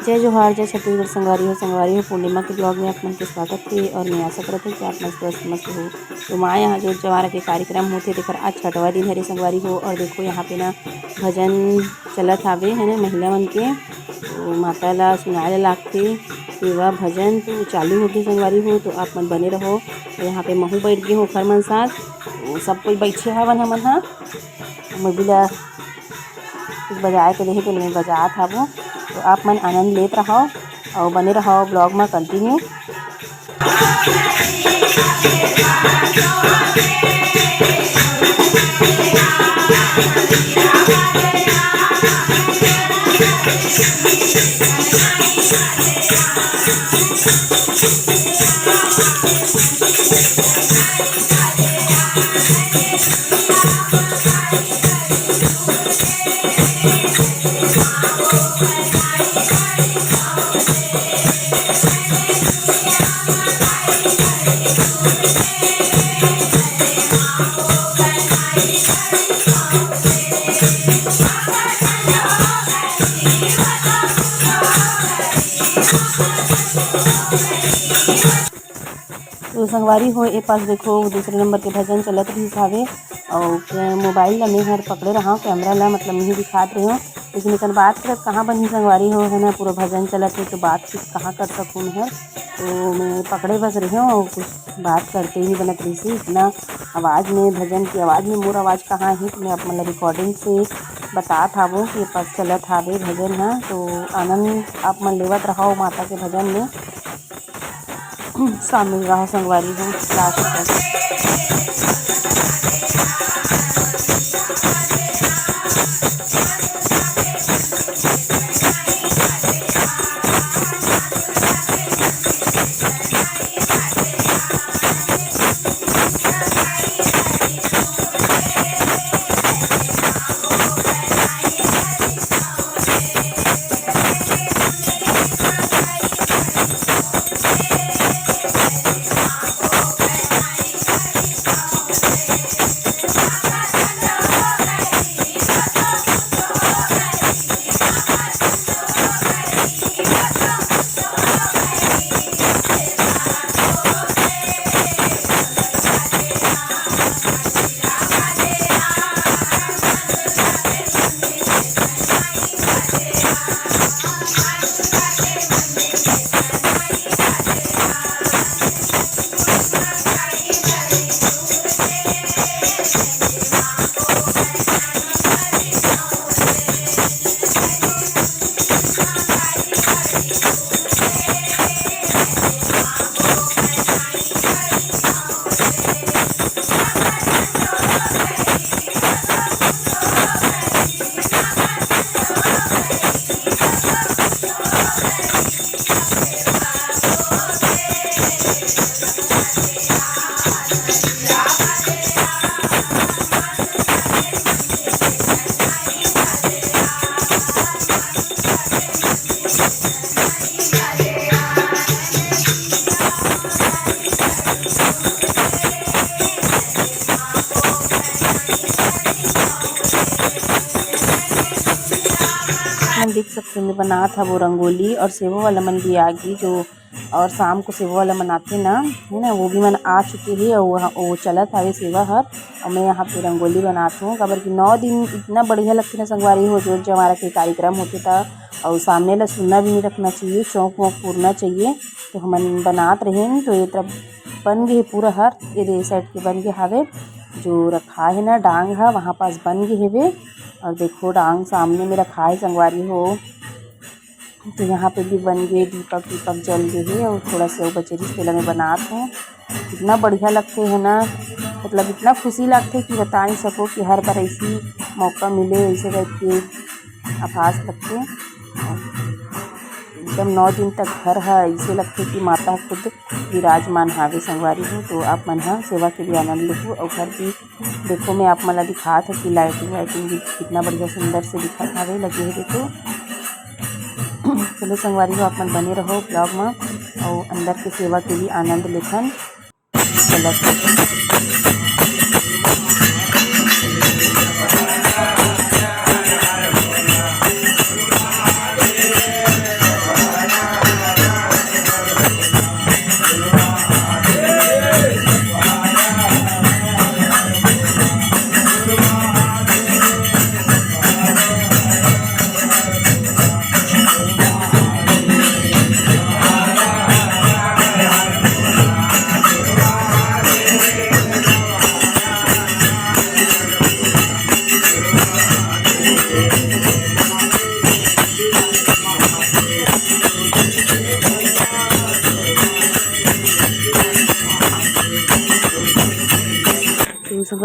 जय जोहार जय छत्तीसगढ़ संगवारी हो पूर्णिमा के ब्लॉग में आप मन के स्वागत है। और मैं आशा करत हूँ कि आप मस्त हो। तो माँ यहाँ जोत जवारा के कार्यक्रम होते तेकर आज छठवा दिन हरे संगवारी हो। और देखो यहाँ पे ना भजन चलत हावे है ना महिला मन के, तो माता ला सुनाए ला लागथे सेवा भजन तो चालू होगी संगवारी हो। तो आप मन बने रहो। और यहाँ पे महू बैठ गए हो ओखर मन साथ, तो सब कोई बैठे हवन हमन हा मैं भी ला कुछ बजाए के देहे तो मैं बजात हवो। तो आप मन आनंद लेत रहो और बने रहो ब्लॉग में कंटिन्यू। तो संगवारी हो ए पास देखो दूसरे नंबर के भजन चलत रही हावे। और मोबाइल ला मैं हर पकड़े रहा कैमरा ला मतलब मैं दिखात रही हूँ, लेकिन एक बात करत कहाँ बनी संगवारी हो है ना। पूरा भजन चलत है तो बात कहाँ कर सकूँ मैं, तो मैं पकड़े बस रही हूँ और कुछ बात करते ही नहीं बनत रही थी। इतना आवाज़ में भजन की आवाज़ में मोर आवाज़ कहाँ है, तो मैं आप मतलब रिकॉर्डिंग से बतात हावो कि पास चलत हावे भजन है। तो आनंद आप मन लेवत रहो माता के भजन में शामिल रहो संगवारी हो लास्ट तक। हम देख सकते हैं मैं बना था वो रंगोली और सेवो वाला मन भी आ गई जो, और शाम को सेवा वाला मनाते ना है ना, वो भी मन आ चुके हैं और वो चलत हावे सेवा हर। और मैं यहाँ पे रंगोली बनाती हूँ काबर कि 9 दिन इतना बढ़िया लगती ना संगवारी हो जो हमारा के कार्यक्रम होते था। और सामने ला सुनना भी नहीं रखना चाहिए, शौक वौक पूरना चाहिए। तो हम बनात रहें तो ये तरफ बन गए पूरा हर ये साइड के बन गए हावे जो रखा है ना डांग है वहाँ पास बन गए हेवे। और देखो डांग सामने में रखा है संगवारी हो, तो यहाँ पे भी बन गए दीपक दीपक जल गए है। और थोड़ा सेव बचेरी तेला में बनात हूँ, इतना बढ़िया लगते है ना, मतलब इतना खुशी लगते कि बता नहीं सको कि हर बार ऐसी मौका मिले ऐसे करके आभास लगते। एकदम 9 दिन तक घर है ऐसे लगते कि माता खुद विराजमान हावे संगवारी हो। तो आप मन हा सेवा के भी आनंद लो। और घर भी देखो मैं आप मला दिखा था कि लाइटिंग वाइटिंग भी कितना बढ़िया सुंदर से दिखा हावे लगे है देखो। चलो संगवारी हो आप मन बने रहो ब्लॉग में और अंदर के सेवा के भी आनंद लेखन चलत।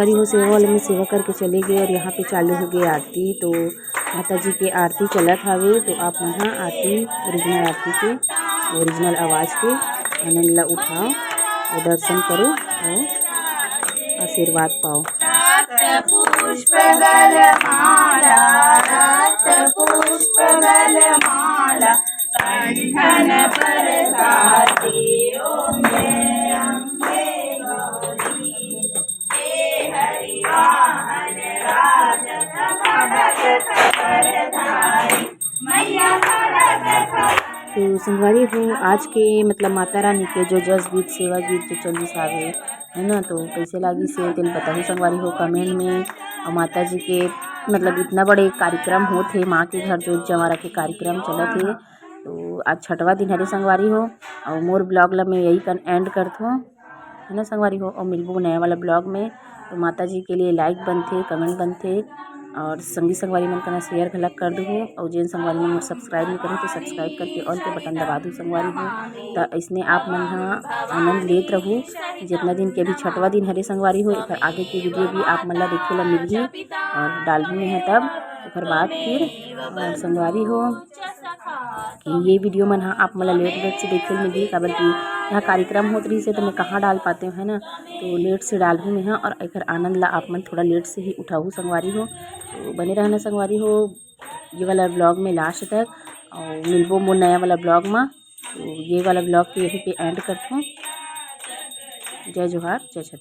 संगवारी हो सेवा वाले में सेवा करके चले गए और यहाँ पे चालू हो गई आरती। तो माता जी के आरती चलत हवे। तो आप यहाँ आरती ओरिजिनल आरती के ओरिजिनल आवाज़ के आनंद ला उठाओ और दर्शन करो और आशीर्वाद पाओ। पुष्प गलमाला रक्त पुष्प गलमाला कंठन पर साथे ओम जय अम्बे गौरी हे हरि वाहन राजत खड़ग खबरधारी मैया खड़ग। तो संगवारी हो आज के मतलब माता रानी के जो जस गीत सेवा गीत जो चलिस आवे है ना, तो कैसे लागी से तेल बताओ संगवारी हो कमेंट में। और माता जी के मतलब इतना बड़े कार्यक्रम होते माँ के घर जो जवारा के कार्यक्रम चलत है। तो आज छठवा दिन हरे संगवारी हो और मोर ब्लॉग ला मैं यही कर एंड करत हूँ है ना संगवारी हो। और मिलबो नया वाला ब्लॉग में। तो माता जी के लिए लाइक बनते कमेंट बनते और संगी संगवारी मन करना शेयर घलक कर दो। और जेन संगवारी मन सब्सक्राइब नहीं करो तो सब्सक्राइब करके ऑल के बटन दबा दो संगवारी हो। तो इसने आप मन आनंद लेत रहू जितना दिन के भी छठवा दिन हरे संगवारी हो। एक आगे की वीडियो भी आप मन ला देखे ला मिलही और डालही में है तब एक बाद फिर और संगवारी हो कि ये वीडियो मन आप मला लेट से देखे मिली काबर कि यहाँ कार्यक्रम होत रही से तो मैं कहाँ डाल पाते हो है ना। तो लेट से डालूँ मैं और एक आनंद ला आप मन थोड़ा लेट से ही उठाऊँ संगवारी हो। तो बने रहना संगवारी हो ये वाला ब्लॉग में लास्ट तक और मिलबो मोर नया वाला ब्लॉग में। तो ये वाला ब्लॉग के यहीं पे एंड करता हूँ। जय जोहार जय छत्तीसगढ़।